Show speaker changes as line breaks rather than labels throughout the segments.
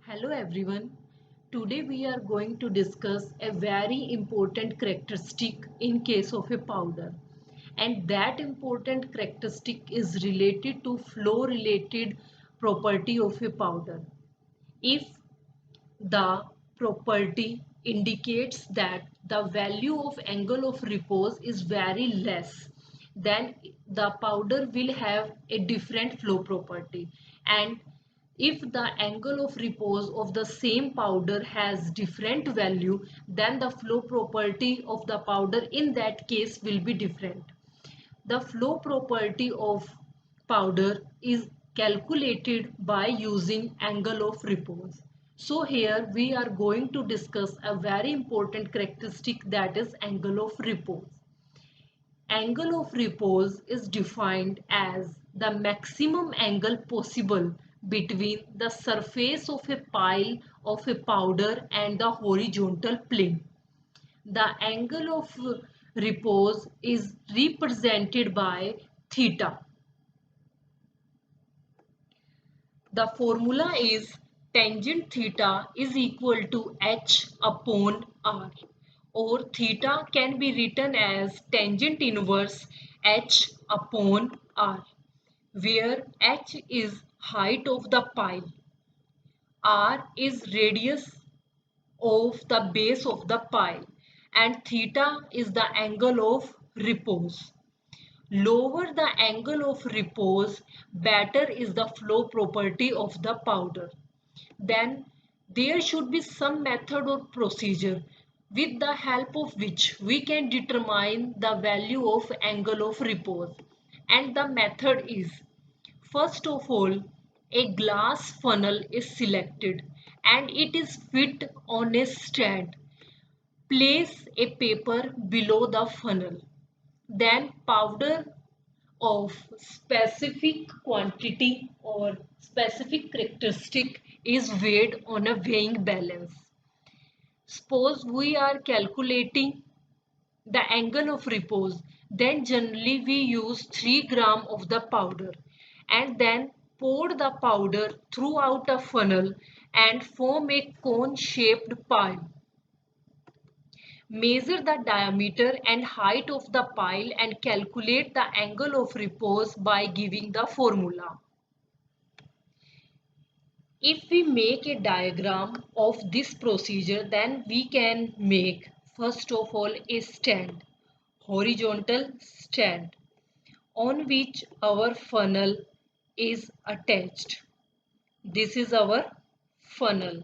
Hello everyone. Today we are going to discuss a very important characteristic in case of a powder. And that important characteristic is related to flow related property of a powder. If the property indicates that the value of angle of repose is very less, then the powder will have a different flow property. And if the angle of repose of the same powder has different value, then the flow property of the powder in that case will be different. The flow property of powder is calculated by using angle of repose. So here we are going to discuss a very important characteristic, that is angle of repose. Angle of repose is defined as the maximum angle possible between the surface of a pile of a powder and the horizontal plane. The angle of repose is represented by theta. The formula is tangent theta is equal to h upon r, or theta can be written as tangent inverse h upon r, where h is height of the pile, r is radius of the base of the pile, and theta is the angle of repose. Lower the angle of repose, better is the flow property of the powder. Then there should be some method or procedure with the help of which we can determine the value of angle of repose. And the method is, first of all, a glass funnel is selected and it is fit on a stand. Place a paper below the funnel. Then powder of specific quantity or specific characteristic is weighed on a weighing balance. Suppose we are calculating the angle of repose, then generally we use 3 gram of the powder and then pour the powder throughout a funnel and form a cone shaped pile. Measure the diameter and height of the pile and calculate the angle of repose by giving the formula. If we make a diagram of this procedure, then we can make first of all a stand, horizontal stand, on which our funnel is attached. This is our funnel.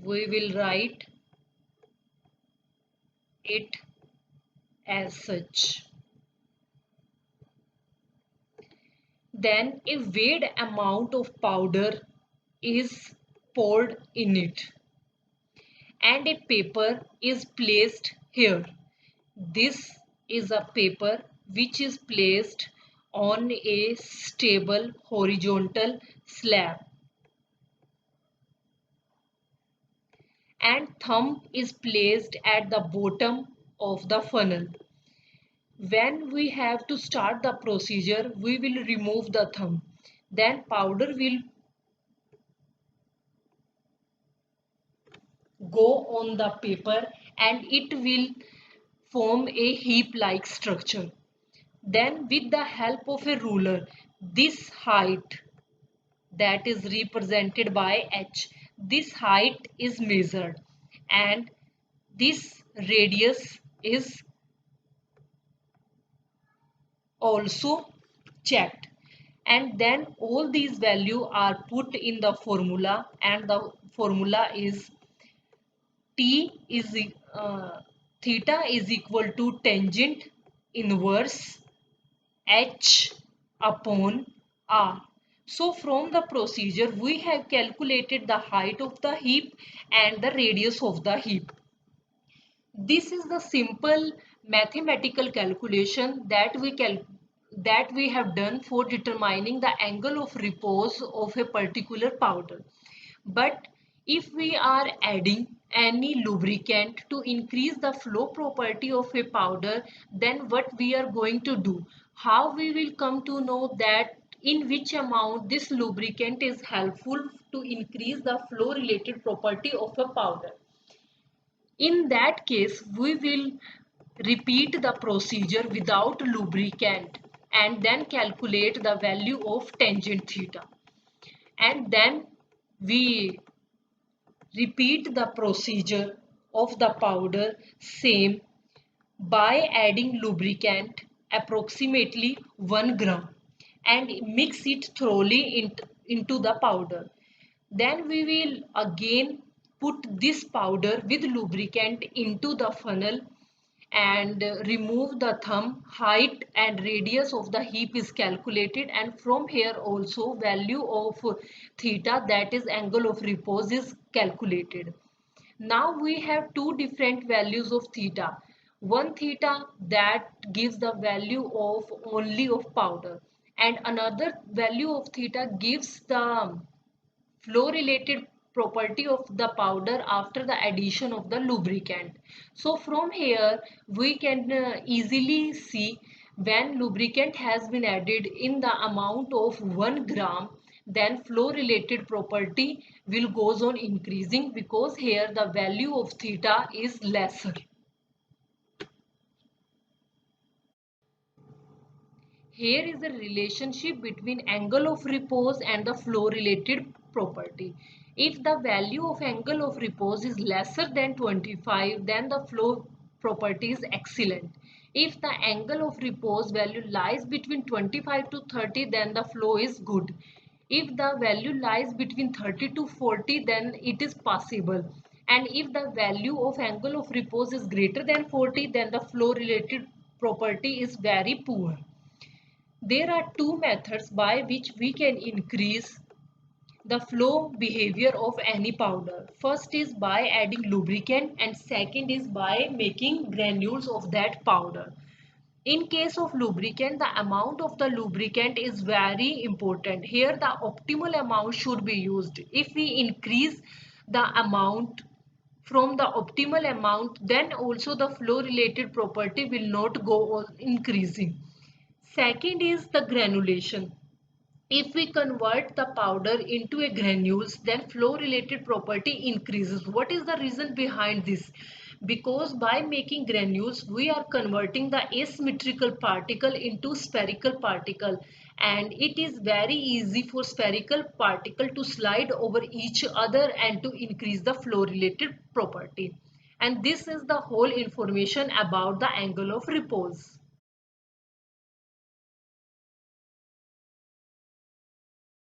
We will write it as such. Then a weighed amount of powder is poured in it and a paper is placed here. This is a paper which is placed on a stable horizontal slab, and thumb is placed at the bottom of the funnel. When we have to start the procedure, we will remove the thumb. Then powder will go on the paper and it will form a heap like structure. Then with the help of a ruler, this height, that is represented by h, this height is measured and this radius is also checked, and then all these values are put in the formula, and the formula is T is theta is equal to tangent inverse h upon r. So from the procedure we have calculated the height of the heap and the radius of the heap. This is the simple mathematical calculation that we have done for determining the angle of repose of a particular powder. But if we are adding any lubricant to increase the flow property of a powder, then what we are going to do? How we will come to know that in which amount this lubricant is helpful to increase the flow related property of a powder. In that case, we will repeat the procedure without lubricant and then calculate the value of tangent theta. And then we repeat the procedure of the powder same by adding lubricant approximately 1 gram and mix it thoroughly into the powder. Then we will again put this powder with lubricant into the funnel and remove the thumb. Height and radius of the heap is calculated, and from here also value of theta, that is angle of repose, is calculated. Now we have two different values of theta. One theta that gives the value of only of powder, and another value of theta gives the flow related property of the powder after the addition of the lubricant. So from here we can easily see when lubricant has been added in the amount of 1 gram, then flow related property will goes on increasing because here the value of theta is lesser. Here is the relationship between angle of repose and the flow related property. If the value of angle of repose is lesser than 25, then the flow property is excellent. If the angle of repose value lies between 25 to 30, then the flow is good. If the value lies between 30 to 40, then it is possible. And if the value of angle of repose is greater than 40, then the flow related property is very poor. There are two methods by which we can increase the flow behavior of any powder. First is by adding lubricant and second is by making granules of that powder. In case of lubricant, the amount of the lubricant is very important. Here the optimal amount should be used. If we increase the amount from the optimal amount, then also the flow related property will not go on increasing. Second is the granulation. If we convert the powder into a granules, then flow related property increases. What is the reason behind this? Because by making granules, we are converting the asymmetrical particle into spherical particle, and it is very easy for spherical particle to slide over each other and to increase the flow related property. And this is the whole information about the angle of repose.